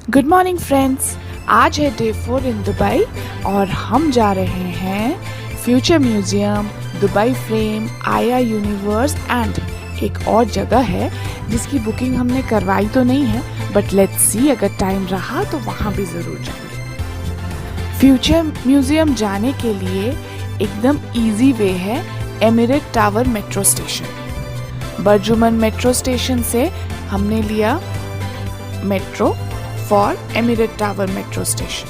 Good morning friends. आज है day 4 in Dubai और हम जा रहे हैं फ्यूचर म्यूजियम, दुबई फ्रेम, आया यूनिवर्स एंड एक और जगह है जिसकी बुकिंग हमने करवाई तो नहीं है, बट लेट्स सी अगर टाइम रहा तो वहाँ भी ज़रूर जाएंगे। फ्यूचर म्यूजियम जाने के लिए एकदम इजी वे है Emirate Tower metro station. BurJuman metro station से हमने लिया metro for Emirate Tower metro station.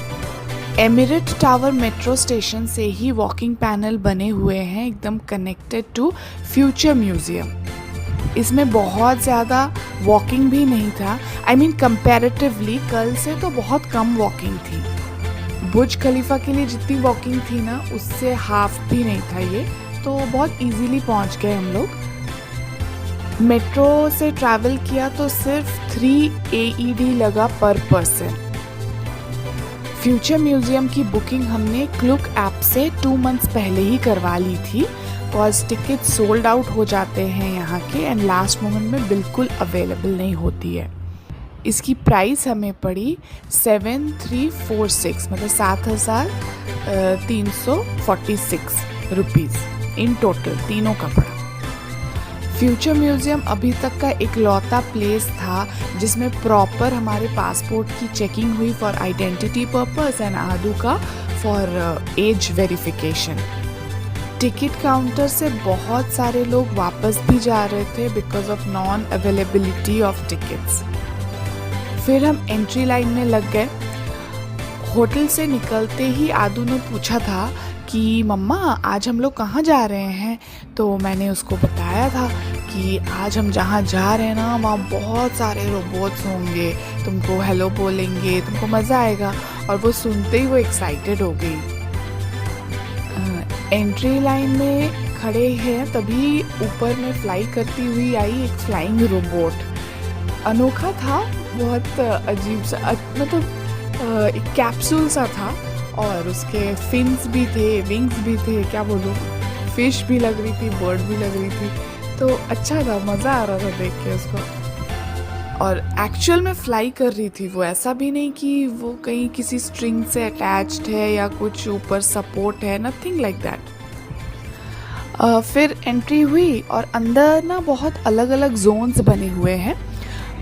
Emirate Tower metro station से ही वॉकिंग पैनल बने हुए हैं एकदम कनेक्टेड टू फ्यूचर म्यूजियम। इसमें बहुत ज़्यादा वॉकिंग भी नहीं था, आई मीन कंपैरेटिवली कल से तो बहुत कम वॉकिंग थी। बुर्ज खलीफा के लिए जितनी वॉकिंग थी ना उससे हाफ भी नहीं था ये, तो बहुत इजीली पहुंच गए हम लोग। मेट्रो से ट्रैवल किया तो सिर्फ 3 AED लगा पर पर्सन। फ्यूचर म्यूजियम की बुकिंग हमने क्लुक ऐप से 2 मंथ्स पहले ही करवा ली थी, कॉज टिकट सोल्ड आउट हो जाते हैं यहाँ के एंड लास्ट मोमेंट में बिल्कुल अवेलेबल नहीं होती है। इसकी प्राइस हमें पड़ी 7346, मतलब 7346 रुपीज़ इन टोटल, तीनों का पड़ा। फ्यूचर म्यूजियम अभी तक का इकलौता प्लेस था जिसमें प्रॉपर हमारे पासपोर्ट की चेकिंग हुई फॉर आइडेंटिटी पर्पस एंड आदू का for age verification. Ticket counter से बहुत सारे लोग वापस भी जा रहे थे because of non availability of tickets. फिर हम एंट्री लाइन में लग गए। होटल से निकलते ही आदू ने पूछा था कि मम्मा आज हम लोग कहाँ जा रहे हैं, तो मैंने उसको बताया था कि आज हम जहाँ जा रहे हैं ना वहाँ बहुत सारे रोबोट्स होंगे, तुमको हेलो बोलेंगे, तुमको मज़ा आएगा। और वो सुनते ही वो एक्साइटेड हो गई। एंट्री लाइन में खड़े हैं तभी ऊपर में फ्लाई करती हुई आई एक फ्लाइंग रोबोट। अनोखा था, बहुत अजीब सा, मतलब एक कैप्सूल सा था और उसके फिन्स भी थे, विंग्स भी थे, क्या बोलूँ, फिश भी लग रही थी, बर्ड भी लग रही थी, तो अच्छा था, मज़ा आ रहा था देख के उसको। और एक्चुअल में फ्लाई कर रही थी वो, ऐसा भी नहीं कि वो कहीं किसी स्ट्रिंग से अटैच्ड है या कुछ ऊपर सपोर्ट है, नथिंग लाइक दैट। फिर एंट्री हुई और अंदर ना बहुत अलग अलग जोन्स बने हुए हैं,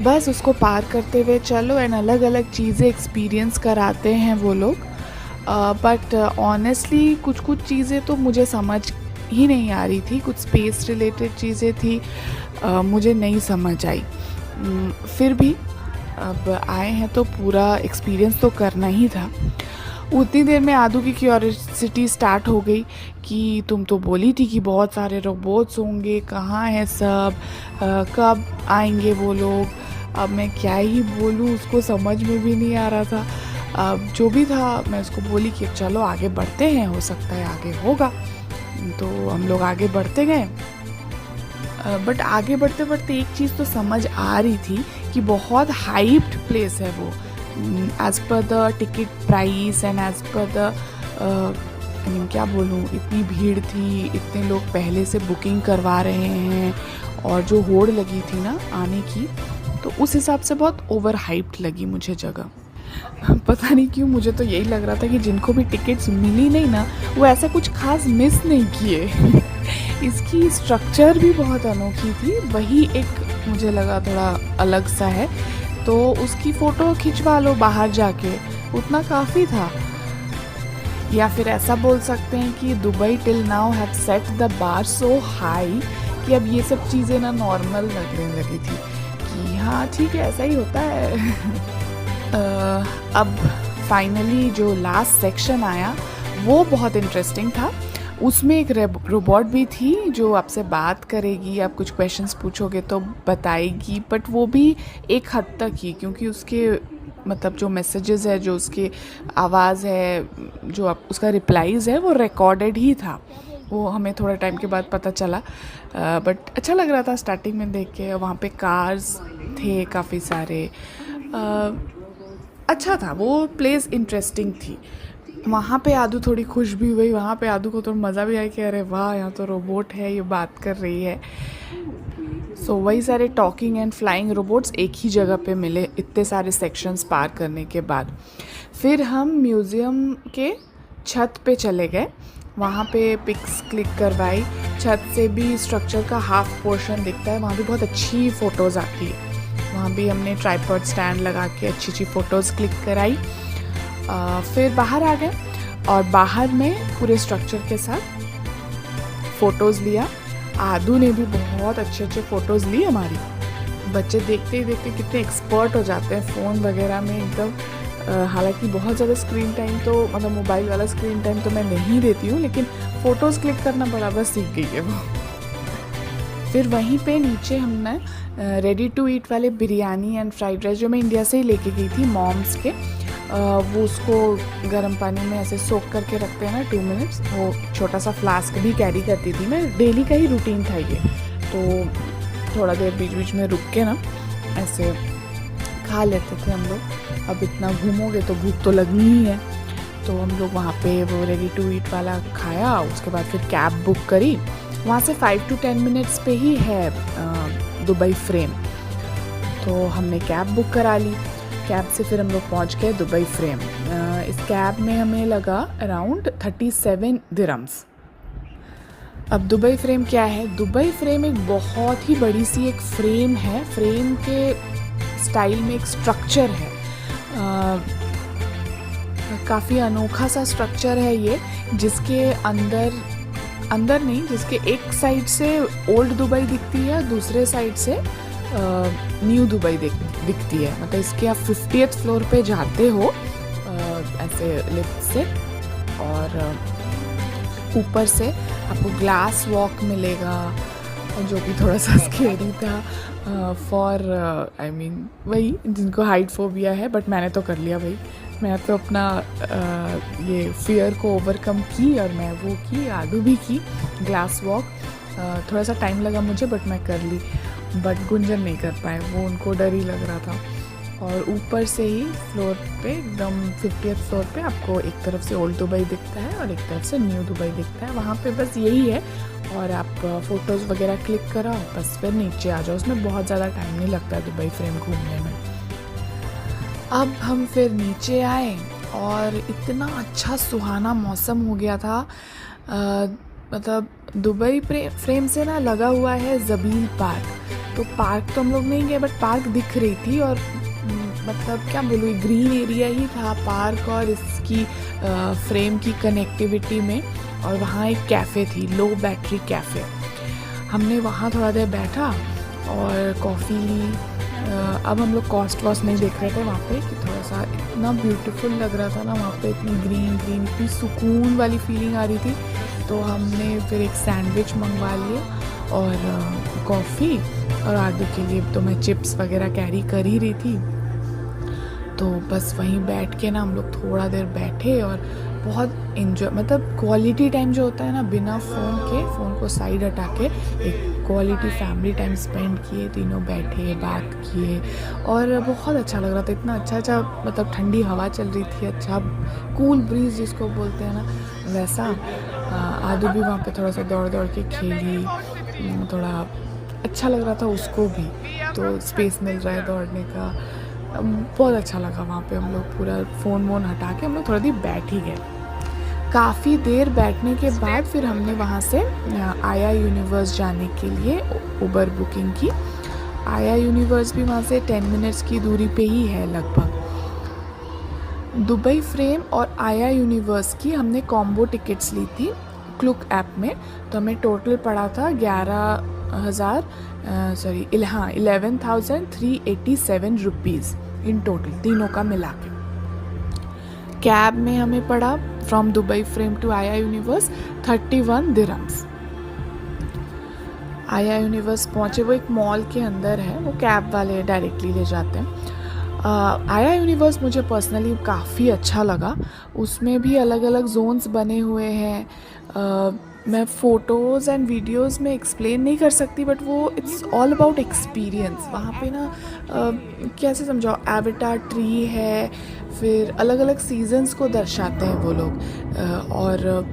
बस उसको पार करते हुए चलो एंड अलग अलग चीज़ें एक्सपीरियंस कराते हैं वो लोग। बट ऑनेस्टली कुछ चीज़ें तो मुझे समझ ही नहीं आ रही थी, कुछ स्पेस रिलेटेड चीज़ें थी, मुझे नहीं समझ आई। फिर भी अब आए हैं तो पूरा एक्सपीरियंस तो करना ही था। उतनी देर में आदू की क्यूरियोसिटी स्टार्ट हो गई कि तुम तो बोली थी कि बहुत सारे रोबोट्स होंगे, कहाँ हैं सब, कब आएंगे वो लोग। अब मैं क्या ही बोलूँ, उसको समझ में भी नहीं आ रहा था। अब जो भी था मैं उसको बोली कि चलो आगे बढ़ते हैं, हो सकता है आगे होगा। तो हम लोग आगे बढ़ते गए। बट आगे बढ़ते बढ़ते एक चीज़ तो समझ आ रही थी कि बहुत हाइप्ड प्लेस है वो, as per the ticket price and as per the I mean क्या बोलूँ, इतनी भीड़ थी, इतने लोग पहले से बुकिंग करवा रहे हैं और जो होड़ लगी थी ना आने की, तो उस हिसाब से बहुत ओवर हाइप्ड लगी मुझे जगह। पता नहीं क्यों मुझे तो यही लग रहा था कि जिनको भी टिकट्स मिली नहीं ना वो ऐसा कुछ खास मिस नहीं किए। इसकी स्ट्रक्चर भी बहुत अनोखी थी, वही एक मुझे लगा थोड़ा अलग सा है, तो उसकी फ़ोटो खिंचवा लो बाहर जाके, उतना काफ़ी था। या फिर ऐसा बोल सकते हैं कि Dubai till now have set the bar so high कि अब ये सब चीज़ें ना नॉर्मल लगने लगी थी कि हाँ ठीक है, ऐसा ही होता है। अब फाइनली जो लास्ट सेक्शन आया वो बहुत इंटरेस्टिंग था। उसमें एक रोबोट भी थी जो आपसे बात करेगी, आप कुछ क्वेश्चंस पूछोगे तो बताएगी, बट वो भी एक हद तक ही, क्योंकि उसके मतलब जो मैसेजेस है, जो उसकी आवाज़ है, जो आप उसका रिप्लाईज़ है वो रिकॉर्डेड ही था। वो हमें थोड़ा टाइम के बाद पता चला, बट अच्छा लग रहा था स्टार्टिंग में देख के। वहाँ पे कार्स थे काफ़ी सारे, अच्छा था वो प्लेस, इंटरेस्टिंग थी। वहाँ पे आदू थोड़ी खुश भी हुई, वहाँ पे आदू को थोड़ा मज़ा भी आया कि अरे वाह यहाँ तो रोबोट है, ये बात कर रही है। सो वही सारे टॉकिंग एंड फ्लाइंग रोबोट्स एक ही जगह पे मिले इतने सारे सेक्शंस पार करने के बाद। फिर हम म्यूज़ियम के छत पे चले गए, वहाँ पे पिक्स क्लिक करवाई। छत से भी स्ट्रक्चर का हाफ पोर्शन दिखता है, वहाँ भी बहुत अच्छी फ़ोटोज़ आती है। वहाँ भी हमने ट्राइपॉड स्टैंड लगा के अच्छी अच्छी फ़ोटोज़ क्लिक कराई। फिर बाहर आ गए और बाहर में पूरे स्ट्रक्चर के साथ फ़ोटोज़ लिया। आदू ने भी बहुत अच्छे अच्छे फ़ोटोज़ ली हमारी। बच्चे देखते ही देखते कितने एक्सपर्ट हो जाते हैं फ़ोन वगैरह में एकदम। हालांकि बहुत ज़्यादा स्क्रीन टाइम तो मतलब मोबाइल वाला स्क्रीन टाइम तो मैं नहीं देती हूँ, लेकिन फ़ोटोज़ क्लिक करना बराबर सीख गई है वो। फिर वहीं पे नीचे हमने रेडी टू ईट वाले बिरयानी एंड फ्राइड राइस जो मैं इंडिया से ही लेके गई थी मॉम्स के, वो उसको गर्म पानी में ऐसे सोक करके रखते हैं ना 2 मिनट्स, वो छोटा सा फ्लास्क भी कैरी करती थी मैं। डेली का ही रूटीन था ये, तो थोड़ा देर बीच बीच में रुक के ना ऐसे खा लेते थे हम लोग। अब इतना घूमोगे तो भूख तो लगनी ही है, तो हम लोग वहाँ पे वो रेडी टू ईट वाला खाया। उसके बाद फिर कैब बुक करी, वहाँ से 5 to 10 मिनट्स पे ही है दुबई फ्रेम, तो हमने कैब बुक करा ली। कैब से फिर हम लोग पहुँच गए दुबई फ्रेम। इस कैब में हमें लगा अराउंड 37 दिरहम्स। अब दुबई फ्रेम क्या है? दुबई फ्रेम एक बहुत ही बड़ी सी एक फ्रेम है। फ्रेम के स्टाइल में एक स्ट्रक्चर है, काफ़ी अनोखा सा स्ट्रक्चर है ये, जिसके अंदर नहीं, जिसके एक साइड से ओल्ड दुबई दिखती है, दूसरे साइड से न्यू दुबई दिखती है। मतलब इसके आप 50th फ्लोर पे जाते हो ऐसे लिफ्ट से, और ऊपर से आपको ग्लास वॉक मिलेगा, जो कि थोड़ा सा स्केरी था फॉर आई मीन वही जिनको हाइट फोबिया है, बट मैंने तो कर लिया भाई। मैं तो अपना ये फियर को ओवरकम की और मैं वो की, आदू भी की ग्लास वॉक। थोड़ा सा टाइम लगा मुझे, बट मैं कर ली। बट गुंजन नहीं कर पाए, वो उनको डर ही लग रहा था। और ऊपर से ही फ्लोर पे एकदम 50th फ्लोर पे आपको एक तरफ से ओल्ड दुबई दिखता है और एक तरफ से न्यू दुबई दिखता है। वहाँ पे बस यही है, और आप फ़ोटोज़ वगैरह क्लिक कराओ, बस फिर नीचे आ जाओ। उसमें बहुत ज़्यादा टाइम नहीं लगता है दुबई फ्रेम घूमने में। अब हम फिर नीचे आए और इतना अच्छा सुहाना मौसम हो गया था। मतलब दुबई फ्रेम से ना लगा हुआ है ज़बील पार्क, तो पार्क तो हम लोग नहीं गए, बट पार्क दिख रही थी। और मतलब क्या बोलूँ, ग्रीन एरिया ही था पार्क और इसकी फ्रेम की कनेक्टिविटी में। और वहाँ एक कैफ़े थी, लो बैटरी कैफ़े। हमने वहाँ थोड़ा देर बैठा और कॉफ़ी ली। अब हम लोग कॉस्ट वॉस्ट नहीं देख रहे थे वहाँ पे, कि थोड़ा सा इतना ब्यूटीफुल लग रहा था ना वहाँ पे, इतनी ग्रीन इतनी सुकून वाली फीलिंग आ रही थी। तो हमने फिर एक सैंडविच मंगवा लिए और कॉफ़ी, और आदू के लिए तो मैं चिप्स वगैरह कैरी कर ही रही थी। तो बस वहीं बैठ के ना हम लोग थोड़ा देर बैठे और बहुत इन्जॉय, मतलब क्वालिटी टाइम जो होता है ना, बिना फ़ोन को साइड हटा के एक क्वालिटी फैमिली टाइम स्पेंड किए, तीनों बैठे बात किए, और बहुत अच्छा लग रहा था। इतना अच्छा मतलब ठंडी हवा चल रही थी, अच्छा कूल ब्रीज जिसको बोलते हैं ना, वैसा। आदू भी वहाँ पे थोड़ा सा दौड़ के खेली, थोड़ा अच्छा लग रहा था उसको भी, तो स्पेस मिल रहा है दौड़ने का। बहुत अच्छा लगा वहाँ पे। हम लोग पूरा फ़ोन वोन हटा के हम लोग थोड़ा देर बैठ ही गए। काफ़ी देर बैठने के बाद फिर हमने वहाँ से आया यूनिवर्स जाने के लिए उबर बुकिंग की। आया यूनिवर्स भी वहाँ से 10 मिनट्स की दूरी पे ही है लगभग। दुबई फ्रेम और आया यूनिवर्स की हमने कॉम्बो टिकट्स ली थी क्लुक ऐप में, तो हमें टोटल पड़ा था 11,387 रुपीज़ इन टोटल, तीनों का मिला के। कैब में हमें पड़ा फ्रॉम दुबई फ्रेम टू आया यूनिवर्स 31 दिरहम्स। आया यूनिवर्स पहुँचे, वो एक मॉल के अंदर है, वो कैब वाले डायरेक्टली ले जाते हैं। आया यूनिवर्स मुझे पर्सनली काफ़ी अच्छा लगा। उसमें भी अलग अलग जोन्स बने हुए हैं। मैं फ़ोटोज़ एंड वीडियोज़ में एक्सप्लेन नहीं कर सकती, बट वो इट्स ऑल अबाउट एक्सपीरियंस। वहाँ पे ना कैसे समझाओ, एवेटार ट्री है, फिर अलग अलग सीजन्स को दर्शाते हैं वो लोग, और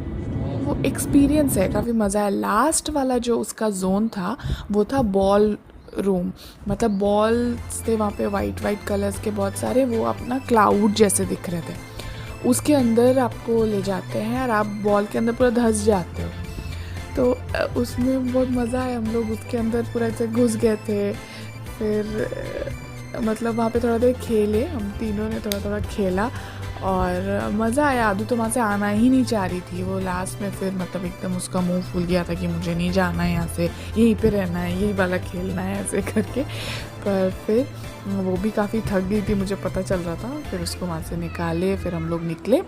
वो एक्सपीरियंस है, काफ़ी मज़ा है। लास्ट वाला जो उसका जोन था वो था बॉल रूम, मतलब बॉल्स थे वहाँ पे वाइट वाइट कलर्स के बहुत सारे, वो अपना क्लाउड जैसे दिख रहे थे। उसके अंदर आपको ले जाते हैं और आप बॉल के अंदर पूरा धंस जाते हो। तो उसमें बहुत मज़ा आया, हम लोग उसके अंदर पूरा ऐसे घुस गए थे। फिर मतलब वहाँ पे थोड़ा देर खेले, हम तीनों ने थोड़ा थोड़ा खेला और मज़ा आया। आदू तो वहाँ से आना ही नहीं चाह रही थी, वो लास्ट में फिर मतलब एकदम उसका मुंह फूल गया था कि मुझे नहीं जाना है यहाँ से, यहीं पे रहना है, यही वाला खेलना है ऐसे करके। पर फिर वो भी काफ़ी थक गई थी, मुझे पता चल रहा था। फिर उसको वहाँ से निकाले, फिर हम लोग निकले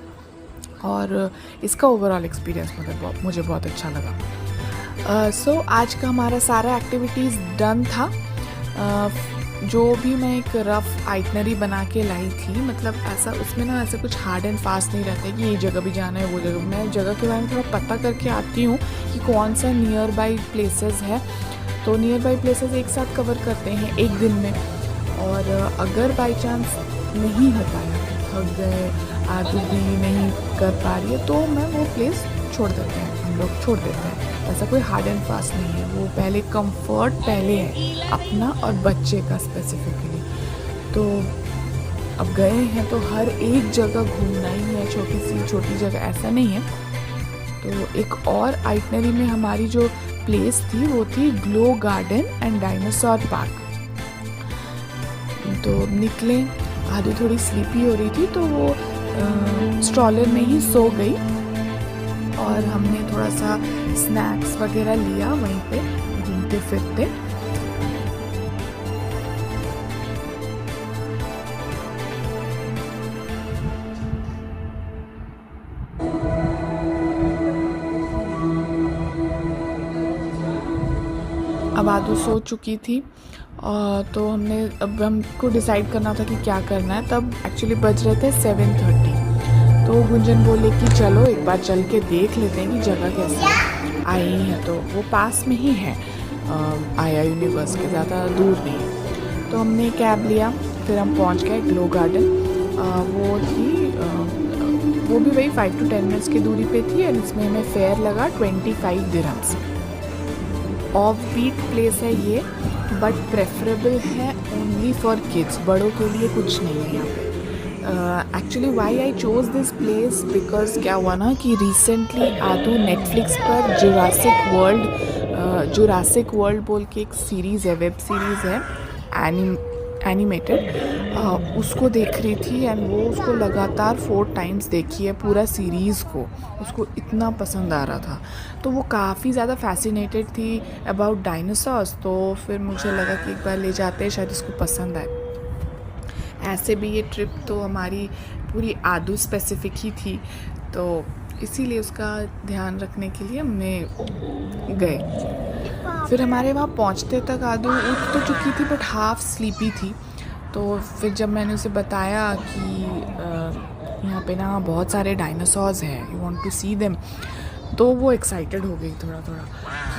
और इसका ओवरऑल एक्सपीरियंस मतलब मुझे बहुत अच्छा लगा। सो आज का हमारा सारा एक्टिविटीज़ डन था। जो भी मैं एक रफ़ आइटनरी बना के लाई थी, मतलब ऐसा उसमें ना ऐसा कुछ हार्ड एंड फास्ट नहीं रहता है कि ये जगह भी जाना है वो जगह। मैं जगह के बारे में थोड़ा पता करके आती हूँ कि कौन सा नियर बाई प्लेसेस है, तो नियर बाई प्लेसेस एक साथ कवर करते हैं एक दिन में। और अगर बाई चांस नहीं हो पाया, थक गए, आदू भी नहीं कर पा रही है, तो मैं वो प्लेस छोड़ देते हैं, हम लोग छोड़ देते हैं। ऐसा कोई हार्ड एंड फास्ट नहीं है, वो पहले कंफर्ट पहले है अपना और बच्चे का स्पेसिफिकली। तो अब गए हैं तो हर एक जगह घूमना ही है, छोटी जगह ऐसा नहीं है। तो एक और आइटनरी में हमारी जो प्लेस थी वो थी glow garden and dinosaur park. तो निकले, आदू थोड़ी स्लीपी हो रही थी तो वो स्ट्रॉलर में ही सो गई और हमने थोड़ा सा स्नैक्स वगैरह लिया वहीं पे घूमते फिरते। अब आदू सो चुकी थी तो अब हमको डिसाइड करना था कि क्या करना है। तब एक्चुअली बज रहे थे 7:30। तो गुंजन बोले कि चलो एक बार चल के देख लेते हैं कि जगह कैसी है। आई है तो वो पास में ही है, आया यूनिवर्स के, ज़्यादा दूर नहीं है। तो हमने कैब लिया, फिर हम पहुंच गए ग्लो गार्डन। वो भी वही 5 to 10 मिनट्स की दूरी पे थी और इसमें हमें फेयर लगा 25 दिरहम्स। ऑफ बीट प्लेस है ये, बट प्रेफरेबल है ओनली फॉर किड्स, बड़ों के लिए कुछ नहीं है यहाँ पे। Actually why I chose this place because क्या हुआ ना कि रिसेंटली आदू नेटफ्लिक्स पर जुरासिक वर्ल्ड बोल के एक सीरीज़ है, वेब सीरीज़ है एनिमेटेड, उसको देख रही थी एंड वो उसको लगातार 4 टाइम्स देखी है पूरा सीरीज़ को, उसको इतना पसंद आ रहा था। तो वो काफ़ी ज़्यादा फैसिनेटेड थी अबाउट डायनासोर्स। तो फिर मुझे लगा कि एक बार ले जाते हैं, शायद इसको पसंद आए। ऐसे भी ये ट्रिप तो हमारी पूरी आदू स्पेसिफिक ही थी, तो इसीलिए उसका ध्यान रखने के लिए हमने गए। फिर हमारे वहाँ पहुँचते तक आदू उठ तो चुकी थी बट हाफ स्लीपी थी। तो फिर जब मैंने उसे बताया कि यहाँ पे ना बहुत सारे डायनासोर्स हैं, you want to see them, तो वो एक्साइटेड हो गई थोड़ा कि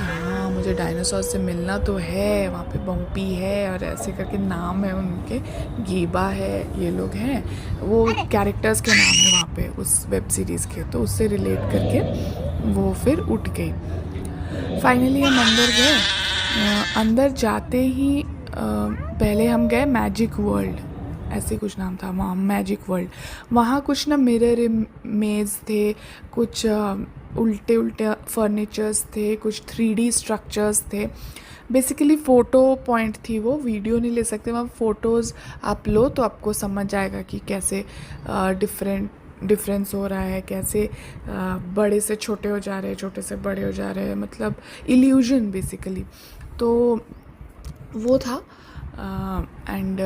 हाँ मुझे डायनासोर से मिलना तो है। वहाँ पे बम्पी है और ऐसे करके नाम है उनके, गीबा है, ये लोग हैं, वो कैरेक्टर्स के नाम है वहाँ पे उस वेब सीरीज़ के। तो उससे रिलेट करके वो फिर उठ गई। फाइनली हम अंदर गए। अंदर जाते ही पहले हम गए मैजिक वर्ल्ड, ऐसे कुछ नाम था वहाँ, मैजिक वर्ल्ड। वहाँ कुछ ना मिरर इमेज थे, कुछ उल्टे फर्नीचर्स थे, कुछ 3D स्ट्रक्चर्स थे। बेसिकली फ़ोटो पॉइंट थी वो, वीडियो नहीं ले सकते वहाँ, फ़ोटोज़ आप लो तो आपको समझ आएगा कि कैसे डिफरेंस हो रहा है, कैसे बड़े से छोटे हो जा रहे हैं, छोटे से बड़े हो जा रहे हैं, मतलब इल्यूजन बेसिकली। तो वो था एंड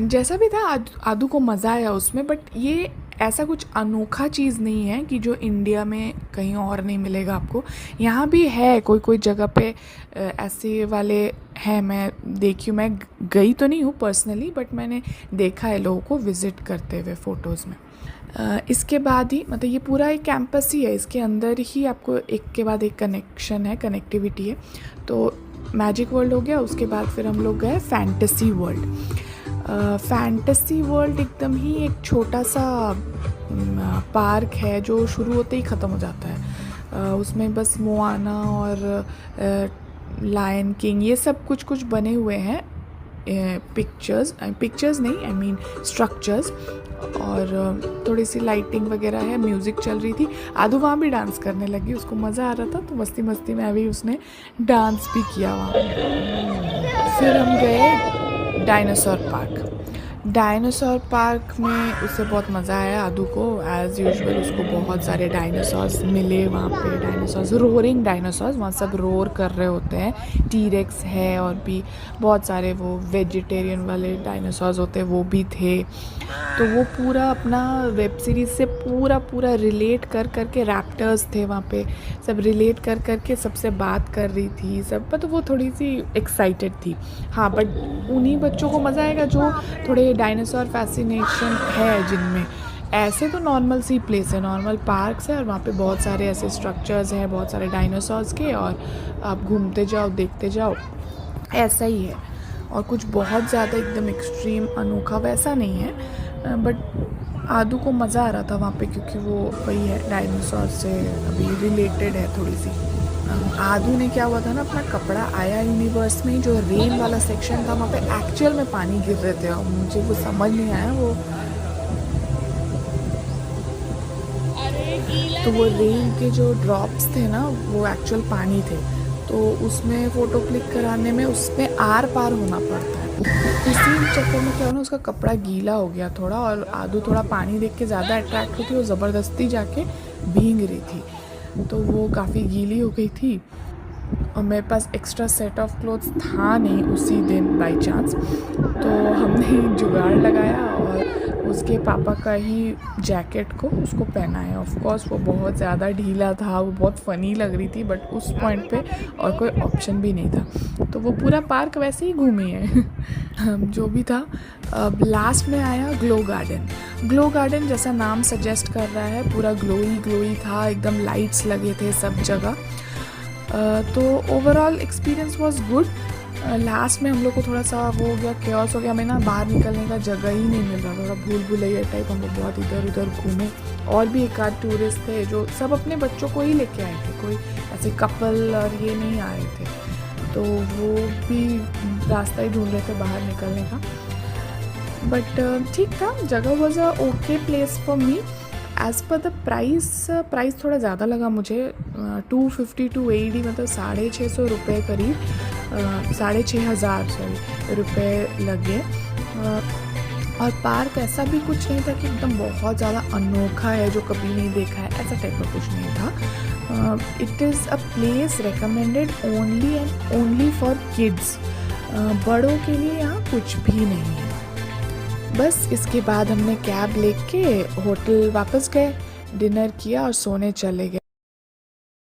जैसा भी था आदू को मज़ा आया उसमें। बट ये ऐसा कुछ अनोखा चीज़ नहीं है कि जो इंडिया में कहीं और नहीं मिलेगा आपको, यहाँ भी है कोई जगह पे ऐसे वाले हैं। मैं गई तो नहीं हूँ पर्सनली, बट मैंने देखा है लोगों को विज़िट करते हुए फ़ोटोज़ में। इसके बाद ही मतलब ये पूरा एक कैंपस ही है, इसके अंदर ही आपको एक के बाद एक कनेक्टिविटी है। तो मैजिक वर्ल्ड हो गया, उसके बाद फिर हम लोग गए फैंटेसी वर्ल्ड। फैंटेसी वर्ल्ड एकदम ही एक छोटा सा पार्क है जो शुरू होते ही ख़त्म हो जाता है। उसमें बस मोआना और लायन किंग, ये सब कुछ कुछ बने हुए हैं पिक्चर्स नहीं, आई मीन स्ट्रक्चर्स। और थोड़ी सी लाइटिंग वगैरह है, म्यूज़िक चल रही थी। आदू वहाँ भी डांस करने लगी, उसको मज़ा आ रहा था, तो मस्ती मस्ती में अभी उसने डांस भी किया वहाँ पे। फिर हम गए डायनासोर पार्क। डायनासोर पार्क में उससे बहुत मज़ा आया आदू को। एज़ यूजुअल उसको बहुत सारे डायनासोर्स मिले वहाँ पे, डायनासोर्स, रोरिंग डायनासोर्स, वहाँ सब रोर कर रहे होते हैं। टीरेक्स है और भी बहुत सारे वो वेजिटेरियन वाले डायनासोर्स होते हैं, वो भी थे। तो वो पूरा अपना वेब सीरीज़ से पूरा रिलेट कर करके, रैप्टर्स थे वहाँ पे, सब रिलेट कर करके सबसे बात कर रही थी सब, तो वो थोड़ी सी एक्साइटेड थी। हाँ, बट उन्हीं बच्चों को मज़ा आएगा जो थोड़े डायनासोर फैसिनेशन है जिनमें। ऐसे तो नॉर्मल सी प्लेस है, नॉर्मल पार्क्स है, और वहाँ पे बहुत सारे ऐसे स्ट्रक्चर्स हैं बहुत सारे डायनासोर्स के, और आप घूमते जाओ देखते जाओ, ऐसा ही है। और कुछ बहुत ज़्यादा एकदम एक्सट्रीम अनोखा वैसा नहीं है, बट आदू को मज़ा आ रहा था वहाँ पे, क्योंकि वो वही है, डायनासोर से अभी रिलेटेड है थोड़ी सी। आदू ने क्या हुआ था ना, अपना कपड़ा आया यूनिवर्स में, जो रेन वाला सेक्शन था वहाँ पे एक्चुअल में पानी गिर रहे थे, और मुझे वो समझ नहीं आया वो, तो वो रेन के जो ड्रॉप्स थे ना वो एक्चुअल पानी थे, तो उसमें फ़ोटो क्लिक कराने में उसमें आर पार होना पड़ता है। इसी चक्कर में क्या हो ना, उसका कपड़ा गीला हो गया थोड़ा, और आदू थोड़ा पानी देख के ज़्यादा अट्रैक्ट होती, वो ज़बरदस्ती जाके भीग रही थी, तो वो काफ़ी गीली हो गई थी। और मेरे पास एक्स्ट्रा सेट ऑफ क्लोथ्स था नहीं उसी दिन बाय चांस, तो हमने जुगाड़ लगाया और उसके पापा का ही जैकेट को उसको पहनाया। ऑफ कोर्स वो बहुत ज़्यादा ढीला था, वो बहुत फ़नी लग रही थी, बट उस पॉइंट पे और कोई ऑप्शन भी नहीं था, तो वो पूरा पार्क वैसे ही घूमी है। जो भी था। अब लास्ट में आया ग्लो गार्डन। ग्लो गार्डन जैसा नाम सजेस्ट कर रहा है, पूरा ग्लोई था, एकदम लाइट्स लगे थे सब जगह। तो overall experience was good. Last में हम लोग को थोड़ा सा वो हो गया, केओस हो गया, हमें ना बाहर निकलने का जगह ही नहीं मिल रहा, थोड़ा भूल भुलैया टाइप, हम लोग बहुत इधर उधर घूमे। और भी एक आध टूरिस्ट थे जो सब अपने बच्चों को ही लेके आए थे, कोई ऐसे कपल और ये नहीं आए थे, तो वो भी रास्ता ही ढूंढ रहे थे बाहर निकलने का। बट ठीक था, जगह was a okay place for me. As per the price थोड़ा ज़्यादा लगा मुझे, 250 to 80, मतलब 650 रुपये करीब, 6,500 रुपये लगे। और पार्क ऐसा भी कुछ नहीं था कि एकदम बहुत ज़्यादा अनोखा है जो कभी नहीं देखा है, ऐसा टाइप का कुछ नहीं था। It is a place recommended only and only for kids. बड़ों के लिए यहाँ कुछ भी नहीं है। बस इसके बाद हमने कैब लेके होटल वापस गए, डिनर किया और सोने चले गए।